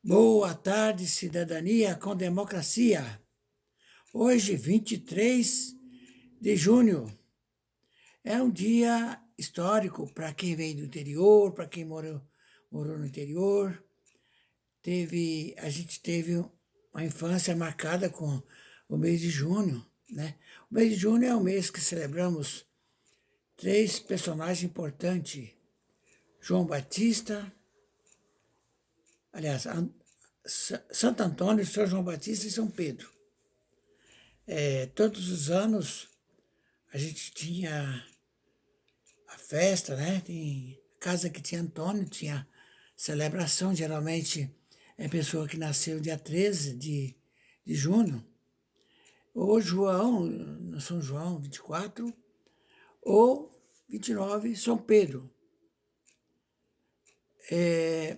Boa tarde, cidadania com democracia. Hoje, 23 de junho, é um dia histórico para quem vem do interior, para quem morou no interior. A gente teve uma infância marcada com o mês de junho, né? O mês de junho é um mês que celebramos três personagens importantes: João Batista, aliás, Santo Antônio, São João Batista e São Pedro. Todos os anos a gente tinha a festa, né? Tem casa que tinha Antônio, tinha celebração, geralmente é pessoa que nasceu dia 13 de junho, ou João, no São João, 24, ou 29, São Pedro.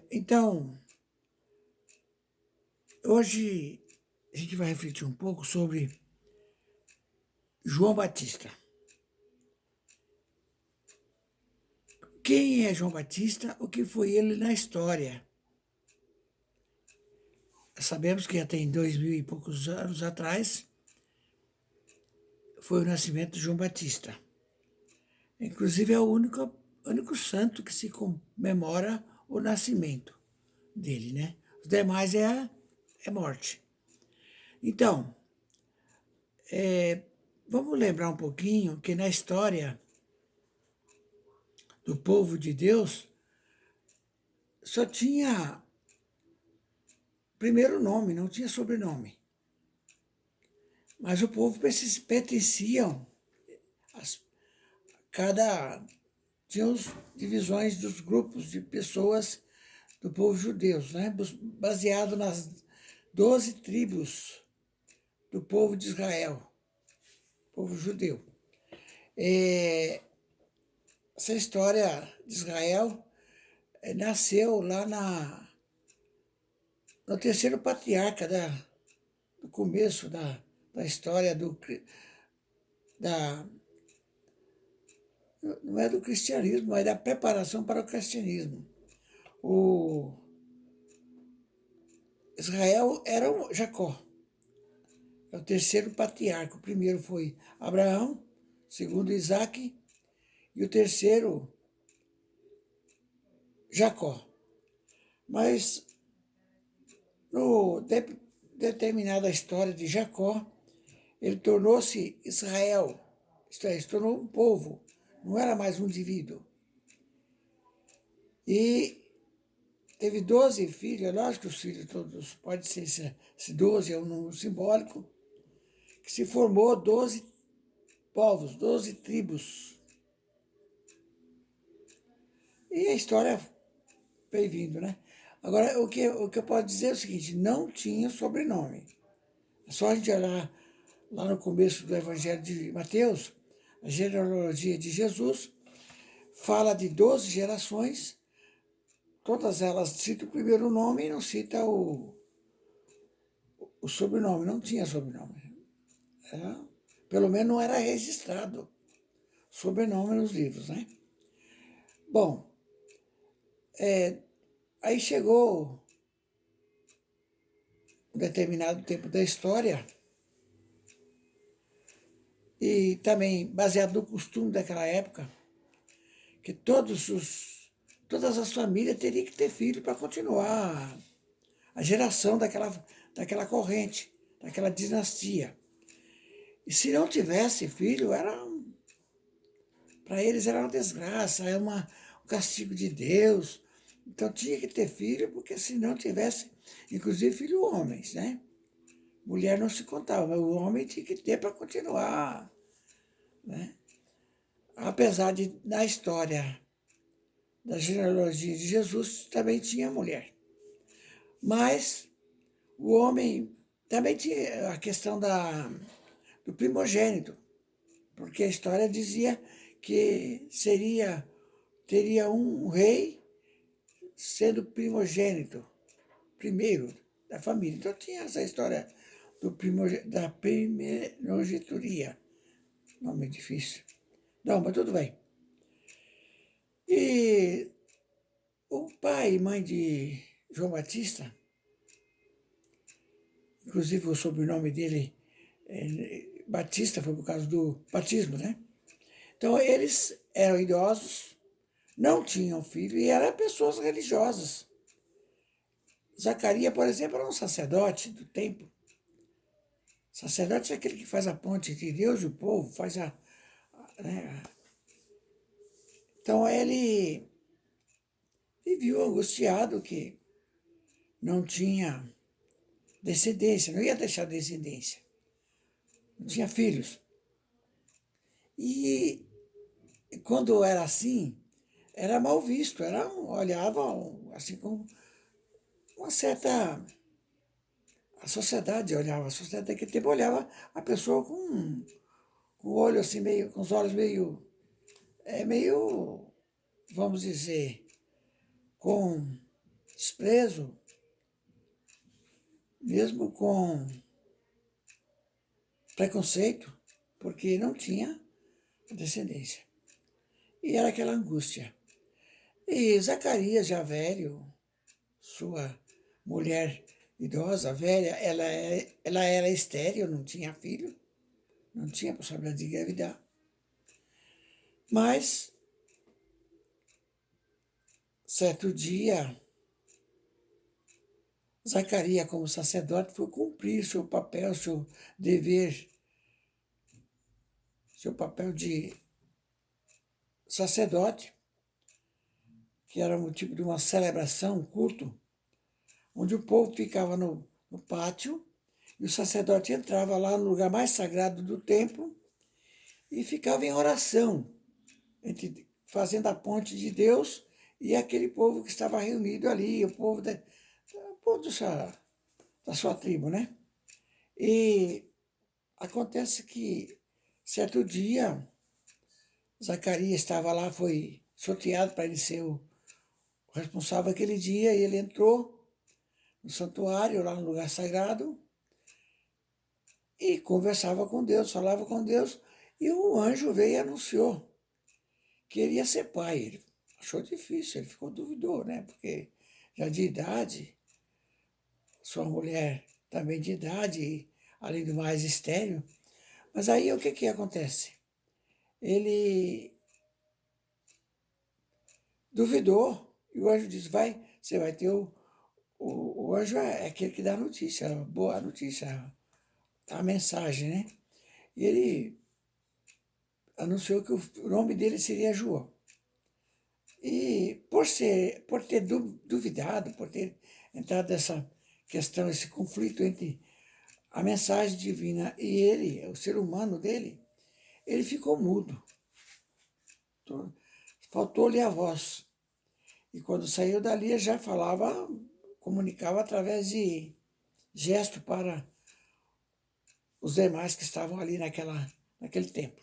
Então, hoje a gente vai refletir um pouco sobre João Batista. Quem é João Batista? O que foi ele na história? Sabemos que já tem 2000 e poucos anos atrás foi o nascimento de João Batista. Inclusive é o único santo que se comemora o nascimento dele, né? Os demais é morte. Então, vamos lembrar um pouquinho que na história do povo de Deus só tinha primeiro nome, não tinha sobrenome. Mas o povo pertenciam às cada tinha as divisões dos grupos de pessoas do povo judeu, né? Baseado nas 12 tribos do povo de Israel, povo judeu. Essa história de Israel nasceu lá no terceiro patriarca do começo da história da não é do cristianismo, mas da preparação para o cristianismo. O Israel era o Jacó, é o terceiro patriarca. O primeiro foi Abraão, o segundo Isaac e o terceiro Jacó. Mas no determinada história de Jacó, ele tornou-se Israel, isto é, se tornou um povo, não era mais um indivíduo. E teve 12 filhos, é lógico que os filhos todos, pode ser esse 12 é um número simbólico, que se formou 12 povos, 12 tribos. E a história veio vindo, né? Agora, o que eu posso dizer é o seguinte, não tinha sobrenome. É só a gente olhar lá no começo do Evangelho de Mateus, a genealogia de Jesus, fala de 12 gerações, todas elas citam o primeiro nome e não cita o sobrenome, não tinha sobrenome. Pelo menos não era registrado sobrenome nos livros, né? Bom, aí chegou um determinado tempo da história e também baseado no costume daquela época, que todas as famílias teriam que ter filho para continuar a geração daquela corrente, daquela dinastia. E se não tivesse filho, para eles era uma desgraça, era um castigo de Deus. Então tinha que ter filho, porque se não tivesse, inclusive filho homens, né? Mulher não se contava, mas o homem tinha que ter para continuar, né? Apesar de, na história da genealogia de Jesus, também tinha mulher. Mas o homem também tinha a questão do primogênito, porque a história dizia que teria um rei sendo primogênito, primeiro da família. Então tinha essa história da primogenitura. Nome difícil. Não, mas tudo bem. E o pai e mãe de João Batista inclusive o sobrenome dele, Batista, foi por causa do batismo, né? Então, eles eram idosos, não tinham filho e eram pessoas religiosas. Zacarias, por exemplo, era um sacerdote do templo. Sacerdote é aquele que faz a ponte entre Deus e o povo, faz né? Então, ele viveu angustiado que não tinha descendência, não ia deixar descendência, não tinha filhos. E quando era assim, era mal visto, olhavam assim com uma certa. A sociedade daquele tempo olhava a pessoa com o olho assim, meio, com os olhos meio, vamos dizer, com desprezo, mesmo com preconceito, porque não tinha descendência. E era aquela angústia. E Zacarias, já velho, sua mulher idosa, velha, ela era estéril, não tinha filho, não tinha possibilidade de engravidar. Mas, certo dia, Zacarias, como sacerdote, foi cumprir seu papel, seu dever, seu papel de sacerdote, que era um tipo de uma celebração, um culto, onde o povo ficava no pátio e o sacerdote entrava lá no lugar mais sagrado do templo e ficava em oração, fazendo a ponte de Deus e aquele povo que estava reunido ali, o povo da sua tribo, né? E acontece que, certo dia, Zacarias estava lá, foi sorteado para ele ser o responsável aquele dia, e ele entrou no santuário, lá no lugar sagrado, e conversava com Deus, falava com Deus, e o anjo veio e anunciou que ele ia ser pai. Ele achou difícil, ele ficou duvidou, né? Porque já de idade, sua mulher também de idade, e, além do mais estéril. Mas aí o que que acontece? Ele duvidou, e o anjo disse, você vai ter o anjo é aquele que dá a notícia, a boa notícia, a mensagem, né? E ele anunciou que o nome dele seria João. E por ter duvidado, por ter entrado nessa questão, esse conflito entre a mensagem divina e ele, o ser humano dele, ele ficou mudo. Faltou-lhe a voz. E quando saiu dali, já falava, comunicava através de gesto para os demais que estavam ali naquele tempo.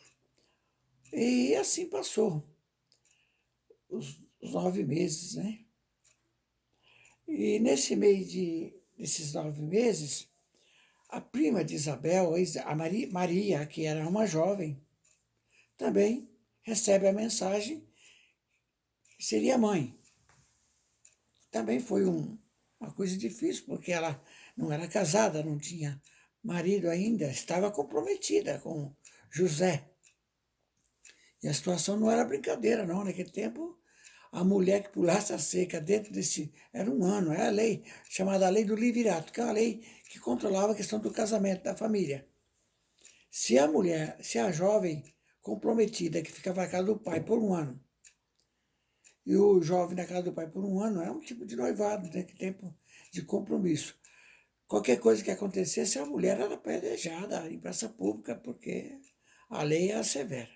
E assim passou os 9 meses, né? E nesse meio desses 9 meses, a prima de Isabel, a Maria, que era uma jovem, também recebe a mensagem que seria mãe. Também foi uma coisa difícil, porque ela não era casada, não tinha marido ainda, estava comprometida com José. E a situação não era brincadeira, não. Naquele tempo, a mulher que pulasse a cerca dentro desse. Era um ano, era a lei, chamada Lei do Livirato, que é uma lei que controlava a questão do casamento da família. Se a jovem comprometida que ficava na casa do pai por um ano, e o jovem na casa do pai por um ano, é um tipo de noivado, né? Que tempo de compromisso. Qualquer coisa que acontecesse, a mulher era apedrejada em praça pública, porque a lei era severa.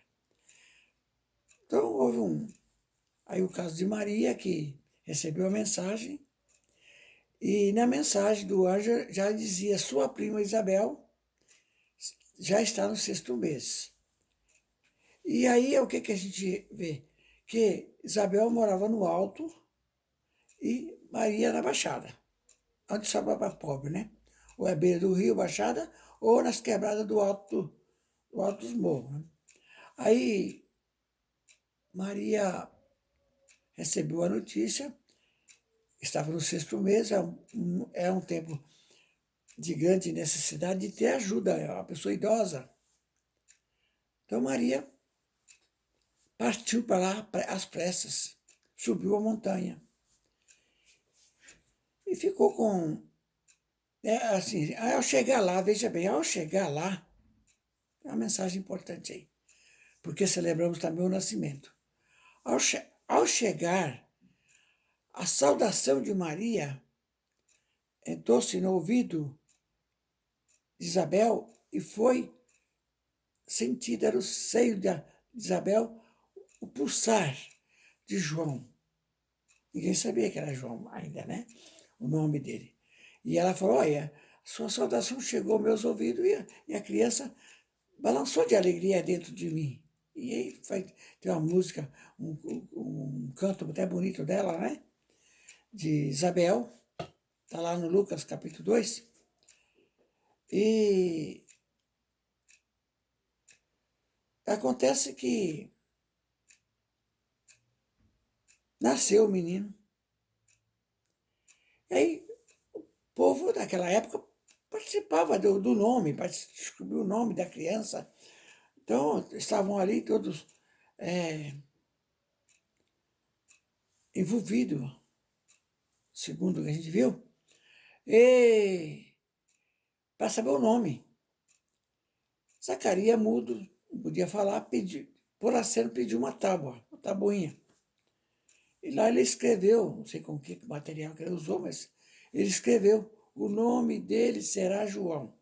Então, aí o caso de Maria, que recebeu a mensagem, e na mensagem do anjo já dizia: sua prima Isabel já está no 6º mês. E aí o que a gente vê? Que Isabel morava no alto e Maria na baixada, onde sobra para pobre, né? Ou é beira do rio, baixada, ou nas quebradas do alto dos morros. Né? Aí Maria recebeu a notícia, estava no 6º mês, é um tempo de grande necessidade de ter ajuda, é uma pessoa idosa. Então Maria partiu para lá às pressas, subiu a montanha e ficou com... assim, ao chegar lá, veja bem, ao chegar lá, é uma mensagem importante aí, porque celebramos também o nascimento. Ao chegar, a saudação de Maria entrou-se no ouvido de Isabel e foi sentida, era o seio de Isabel, o pulsar de João. Ninguém sabia que era João ainda, né? O nome dele. E ela falou, olha, sua saudação chegou aos meus ouvidos e a criança balançou de alegria dentro de mim. E aí tem uma música, um canto até bonito dela, né? De Isabel, está lá no Lucas capítulo 2. E acontece que nasceu o menino. E aí o povo daquela época participava do nome, para descobrir o nome da criança. Então, estavam ali todos envolvidos, segundo o que a gente viu, para saber o nome. Zacarias, mudo, não podia falar, por aceno pediu uma tábua, uma tabuinha. E lá ele escreveu, não sei com que material que ele usou, mas ele escreveu, o nome dele será João.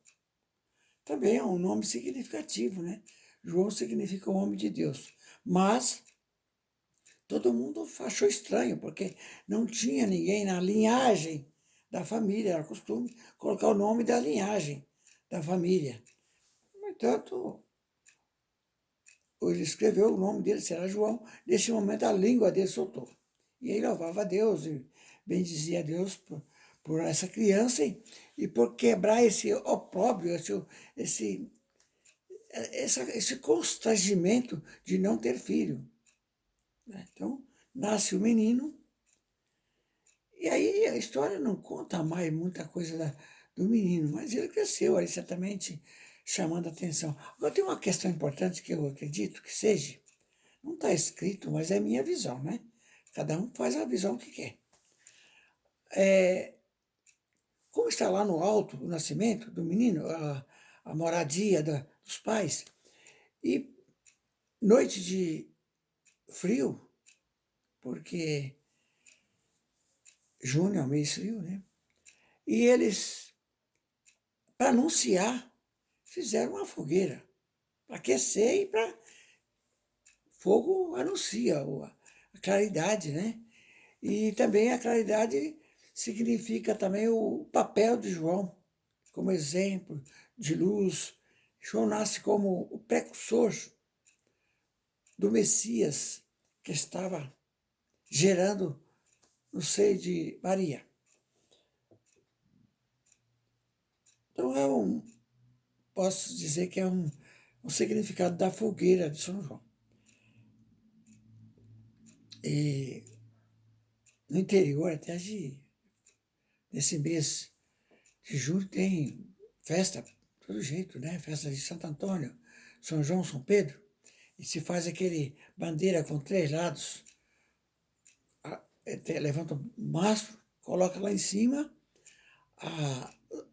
Também é um nome significativo, né? João significa o homem de Deus. Mas todo mundo achou estranho, porque não tinha ninguém na linhagem da família, era costume colocar o nome da linhagem da família. No entanto, ele escreveu, o nome dele será João. Nesse momento, a língua dele soltou. E ele louvava a Deus e bendizia a Deus por essa criança e por quebrar esse opróbrio, esse constrangimento de não ter filho. Então, nasce o menino, e aí a história não conta mais muita coisa do menino, mas ele cresceu aí certamente chamando a atenção. Agora tem uma questão importante que eu acredito que seja, não está escrito, mas é minha visão, né? Cada um faz a visão que quer. Como está lá no alto o nascimento do menino, a moradia dos pais, e noite de frio, porque junho é um mês frio, né? E eles, para anunciar, fizeram uma fogueira, para aquecer e para... Fogo anuncia a claridade, né? E também a claridade significa também o papel de João, como exemplo de luz. João nasce como o precursor do Messias que estava gerando no seio de Maria. Então posso dizer que é um significado da fogueira de São João. E no interior, até nesse mês de julho, tem festa, de todo jeito, né? Festa de Santo Antônio, São João, São Pedro. E se faz aquele bandeira com 3 lados. Levanta o mastro, coloca lá em cima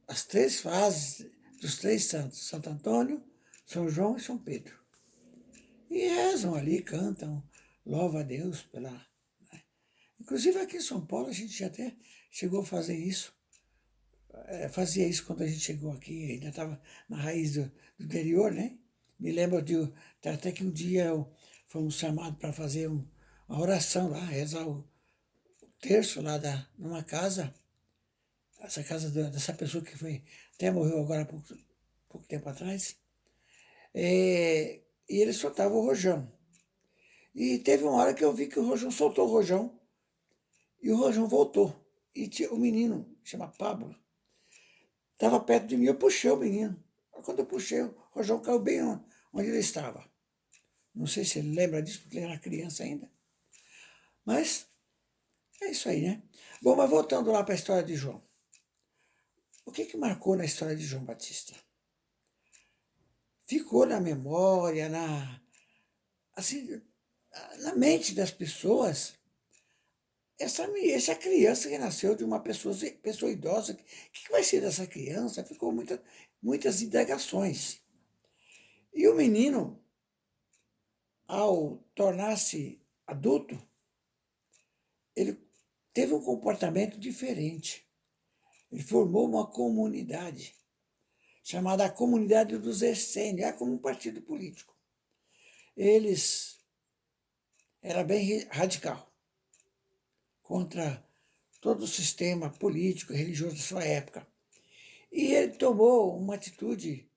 as 3 fases dos 3 santos, Santo Antônio, São João e São Pedro. E rezam ali, cantam, louvam a Deus pela... Né? Inclusive aqui em São Paulo a gente já até chegou a fazer isso. Fazia isso quando a gente chegou aqui, ainda estava na raiz do interior, né? Me lembro até que um dia fomos chamados para fazer uma oração lá, rezar o terço lá numa casa, essa casa dessa pessoa que até morreu agora há pouco tempo atrás, e ele soltava o rojão. E teve uma hora que eu vi que o rojão soltou o rojão, e o rojão voltou. E o menino, chama Pablo, estava perto de mim, eu puxei o menino. Quando eu puxei, o rojão caiu bem onde ele estava. Não sei se ele lembra disso, porque ele era criança ainda. Mas é isso aí, né? Bom, mas voltando lá para a história de João. o que marcou na história de João Batista? Ficou na memória, assim, na mente das pessoas, essa criança que nasceu de uma pessoa idosa. O que vai ser dessa criança? Ficou muitas indagações. E o menino, ao tornar-se adulto, ele teve um comportamento diferente. Ele formou uma comunidade, chamada a Comunidade dos Essênios, como um partido político. Eles era bem radical contra todo o sistema político e religioso da sua época. E ele tomou uma atitude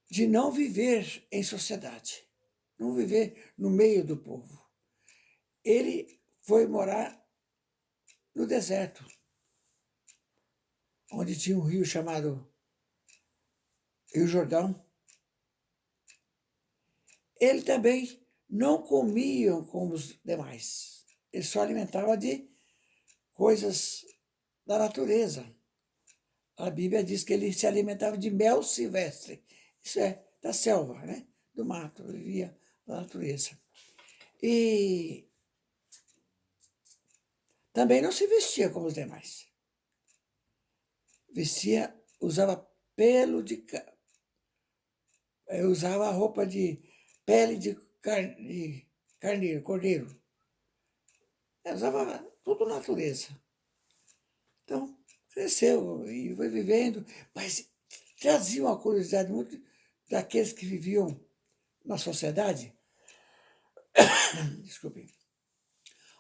de não viver em sociedade, não viver no meio do povo. Ele foi morar no deserto, onde tinha um rio chamado Rio Jordão. Ele também não comia como os demais. Ele só alimentava de coisas da natureza. A Bíblia diz que ele se alimentava de mel silvestre. Isso é da selva, né? Do mato, vivia da natureza. E também não se vestia como os demais. Usava pelo de... usava roupa de pele de carneiro, cordeiro. Usava tudo natureza. Então, cresceu e foi vivendo, mas trazia uma curiosidade muito daqueles que viviam na sociedade, desculpe,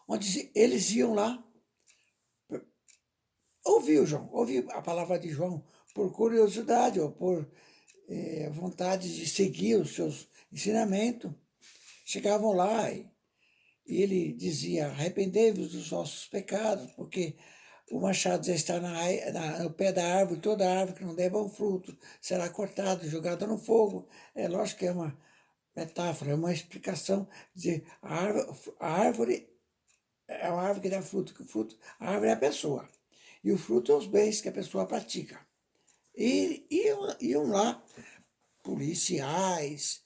onde eles iam lá ouvir a palavra de João por curiosidade ou por vontade de seguir os seus ensinamentos. Chegavam lá e ele dizia: arrependei-vos dos vossos pecados, porque o machado já está no pé da árvore, toda árvore que não der bom fruto será cortada, jogada no fogo. É lógico que é uma metáfora, é uma explicação de a árvore é uma árvore que dá fruto, que o fruto, a árvore é a pessoa. E o fruto é os bens que a pessoa pratica. E iam lá policiais,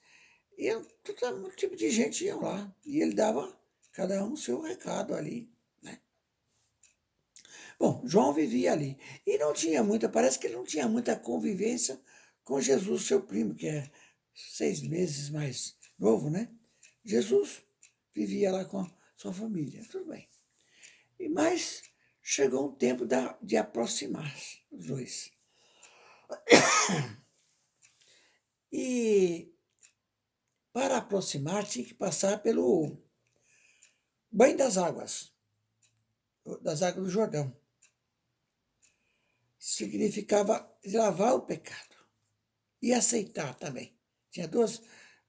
todo tipo de gente iam lá. E ele dava cada um o seu recado ali, né? Bom, João vivia ali. E não tinha muita, parece que ele não tinha muita convivência com Jesus, seu primo, que é 6 meses mais novo, né? Jesus vivia lá com a sua família, tudo bem. Mas chegou um tempo de aproximar os dois. E para aproximar tinha que passar pelo banho das águas do Jordão. Significava lavar o pecado e aceitar também.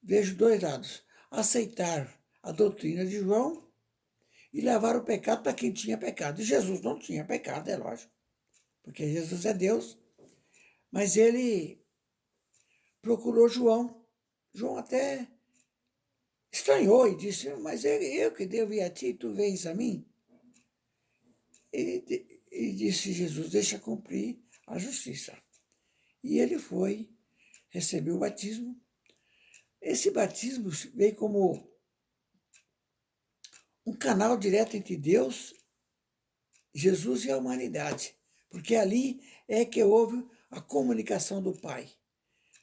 Vejo dois lados. Aceitar a doutrina de João e levar o pecado para quem tinha pecado. E Jesus não tinha pecado, é lógico, porque Jesus é Deus, mas ele procurou João. João até estranhou e disse: mas eu que devo ir a ti, tu vens a mim? E disse Jesus: deixa cumprir a justiça. E ele foi, recebeu o batismo. Esse batismo veio como um canal direto entre Deus, Jesus e a humanidade, porque ali é que houve a comunicação do Pai.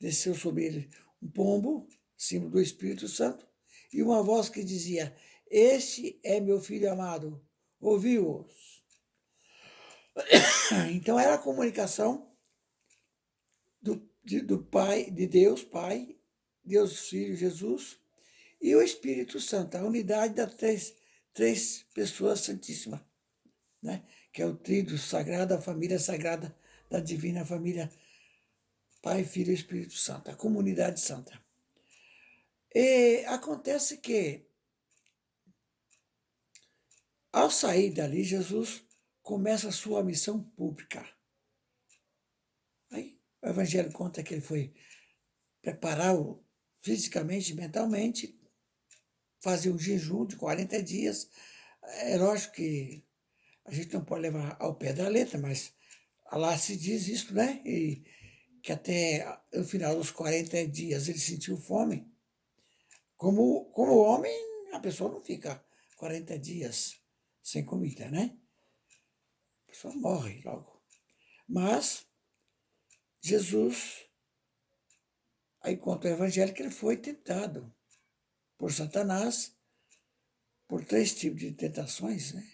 Desceu sobre ele um pombo, símbolo do Espírito Santo, e uma voz que dizia: este é meu filho amado, ouviu-os. Então era a comunicação do Pai, de Deus Pai, Deus Filho, Jesus, e o Espírito Santo, a unidade das três pessoas santíssimas, né? Que é o tríduo sagrado, a família sagrada da divina família, Pai, Filho e Espírito Santo, a comunidade santa. E acontece que, ao sair dali, Jesus começa a sua missão pública. Aí o Evangelho conta que ele foi preparar fisicamente e mentalmente, fazer um jejum de 40 dias. É lógico que a gente não pode levar ao pé da letra, mas lá se diz isso, né? E que até o final dos 40 dias ele sentiu fome. Como homem, a pessoa não fica 40 dias sem comida, né? A pessoa morre logo. Mas Jesus, aí conta o evangelho que ele foi tentado por Satanás, por 3 tipos de tentações, né?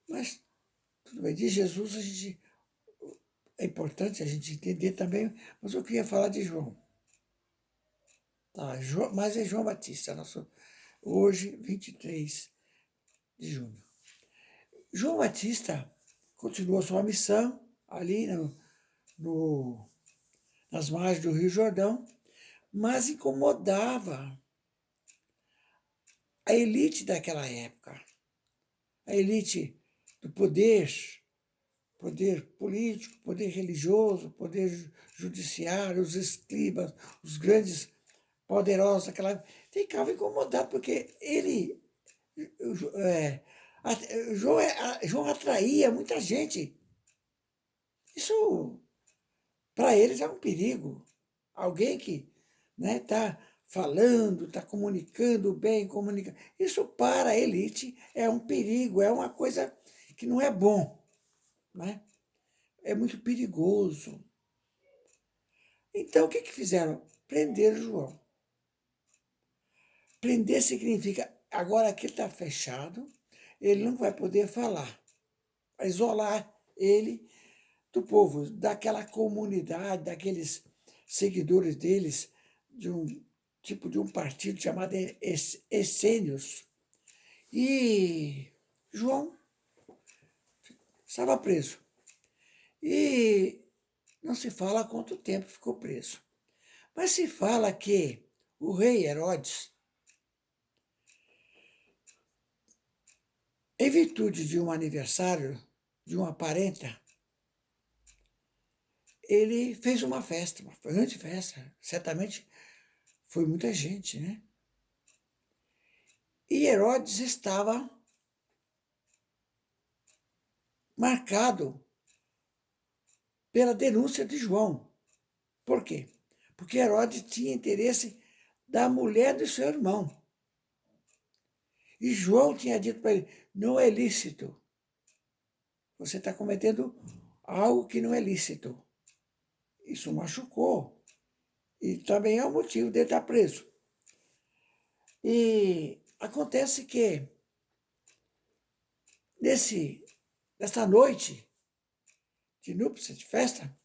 Mas, tudo bem, de Jesus é importante a gente entender também, mas eu queria falar de João. Tá, mas é João Batista, hoje, 23 de junho. João Batista continuou sua missão ali nas margens do Rio Jordão, mas incomodava a elite daquela época, a elite do poder político, poder religioso, poder judiciário, os escribas, os grandes poderosos daquela época, ficava incomodado, porque ele, é, João atraía muita gente. Isso, para eles, é um perigo. Alguém que está falando, está comunicando bem, comunica. Isso para a elite é um perigo, é uma coisa que não é bom, né? É muito perigoso. Então, o que fizeram? Prender João. Prender significa, agora que ele está fechado, ele não vai poder falar. Vai isolar ele do povo, daquela comunidade, daqueles seguidores deles, de um partido chamado Essênios. E João estava preso. E não se fala há quanto tempo ficou preso. Mas se fala que o rei Herodes, em virtude de um aniversário de uma parenta, ele fez uma festa, uma grande festa. Certamente foi muita gente, né? E Herodes estava marcado pela denúncia de João. Por quê? Porque Herodes tinha interesse da mulher do seu irmão. E João tinha dito para ele: não é lícito. Você está cometendo algo que não é lícito. Isso machucou. E também é o motivo dele estar preso. E acontece que, nessa noite de núpcias, de festa,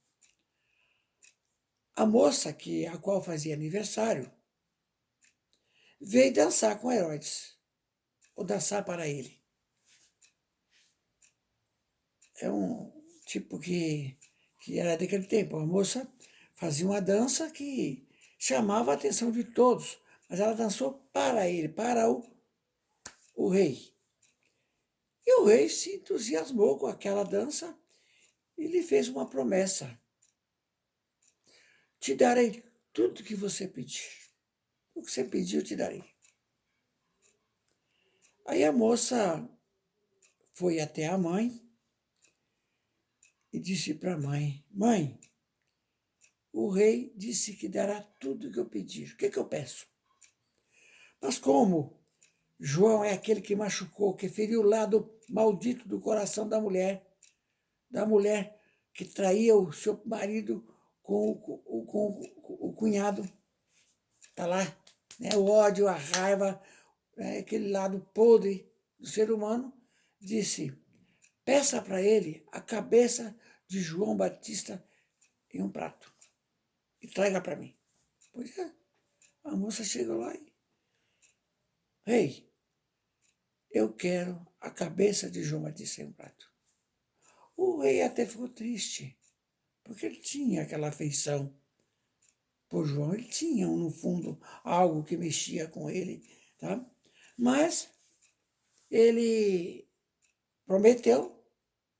a moça a qual fazia aniversário veio dançar com Herodes, ou dançar para ele. É um tipo que era daquele tempo. A moça fazia uma dança que chamava a atenção de todos, mas ela dançou para ele, para o rei. E o rei se entusiasmou com aquela dança e lhe fez uma promessa: te darei tudo que você pedir. O que você pedir, eu te darei. Aí a moça foi até a mãe e disse para a mãe: mãe, o rei disse que dará tudo que eu pedir. O que eu peço? Mas como João é aquele que machucou, que feriu o lado maldito do coração da mulher que traía o seu marido com o cunhado, está lá, né? O ódio, a raiva, né? Aquele lado podre do ser humano, disse: peça para ele a cabeça de João Batista em um prato e traga para mim. Pois é, a moça chegou lá e: rei, eu quero a cabeça de João Batista em um prato. O rei até ficou triste, porque ele tinha aquela afeição por João, ele tinha, no fundo, algo que mexia com ele, tá? Mas ele prometeu,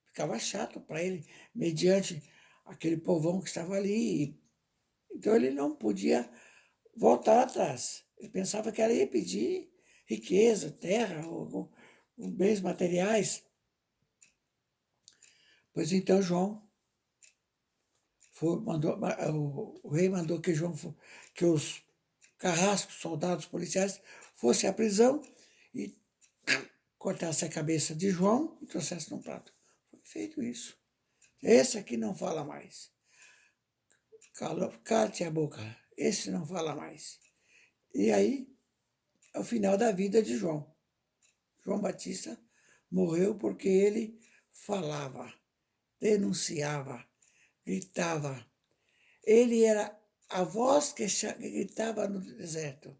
ficava chato para ele, mediante aquele povão que estava ali. Então ele não podia voltar atrás. Ele pensava que ela ia pedir riqueza, terra, ou bens materiais. Pois então João o rei mandou que os carrascos, soldados policiais, fossem à prisão e cortasse a cabeça de João e trouxesse num prato. Foi feito isso. Esse aqui não fala mais. Cale a boca. Esse não fala mais. E aí, é o final da vida de João. João Batista morreu porque ele falava, denunciava, gritava. Ele era a voz que gritava no deserto.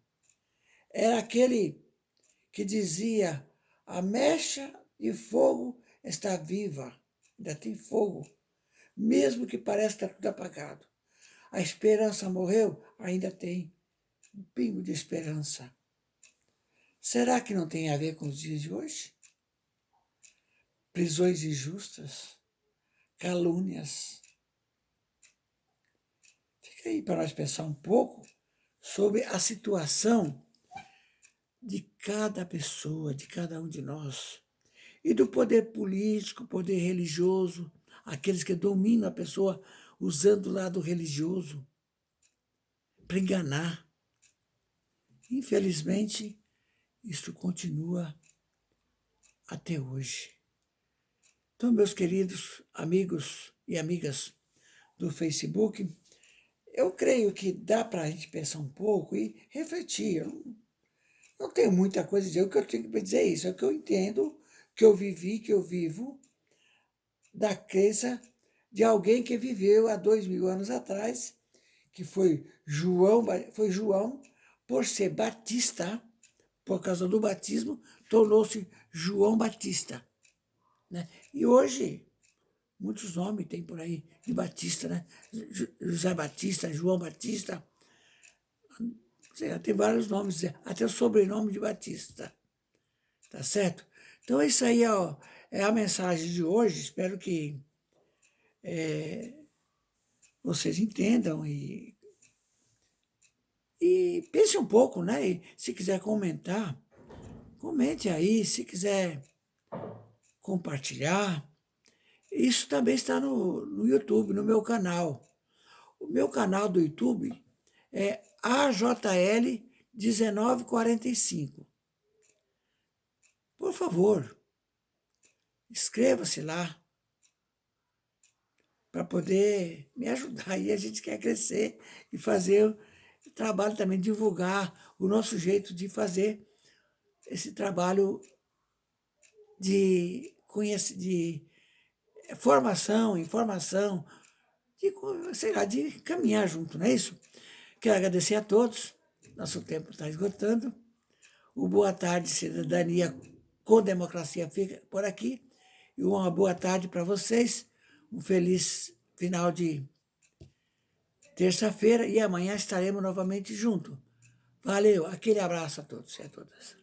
Era aquele que dizia: a mecha de fogo está viva, ainda tem fogo, mesmo que pareça estar tudo apagado. A esperança morreu, ainda tem um pingo de esperança. Será que não tem a ver com os dias de hoje? Prisões injustas, calúnias. Fica aí para nós pensar um pouco sobre a situação de cada pessoa, de cada um de nós, e do poder político, poder religioso, aqueles que dominam a pessoa usando o lado religioso para enganar. Infelizmente, isso continua até hoje. Então, meus queridos amigos e amigas do Facebook, eu creio que dá para a gente pensar um pouco e refletir. Eu não tenho muita coisa a dizer, o que eu tenho que dizer é isso, é o que eu entendo, que eu vivi, que eu vivo, da crença de alguém que viveu há 2000 anos atrás, que foi João, por ser batista, por causa do batismo, tornou-se João Batista. Né? E hoje, muitos nomes tem por aí de Batista, né? José Batista, João Batista, sei lá, tem vários nomes, até o sobrenome de Batista, tá certo? Então, isso aí ó, é a mensagem de hoje, espero que vocês entendam e pense um pouco, né? E se quiser comentar, comente aí, se quiser compartilhar. Isso também está no YouTube, no meu canal. O meu canal do YouTube é AJL 1945. Por favor, inscreva-se lá para poder me ajudar. E a gente quer crescer e fazer o trabalho também, divulgar o nosso jeito de fazer esse trabalho de formação, informação, sei lá, de caminhar junto, não é isso? Quero agradecer a todos, nosso tempo está esgotando. O Boa Tarde Cidadania com Democracia fica por aqui. E uma boa tarde para vocês, um feliz final de terça-feira e amanhã estaremos novamente juntos. Valeu, aquele abraço a todos e a todas.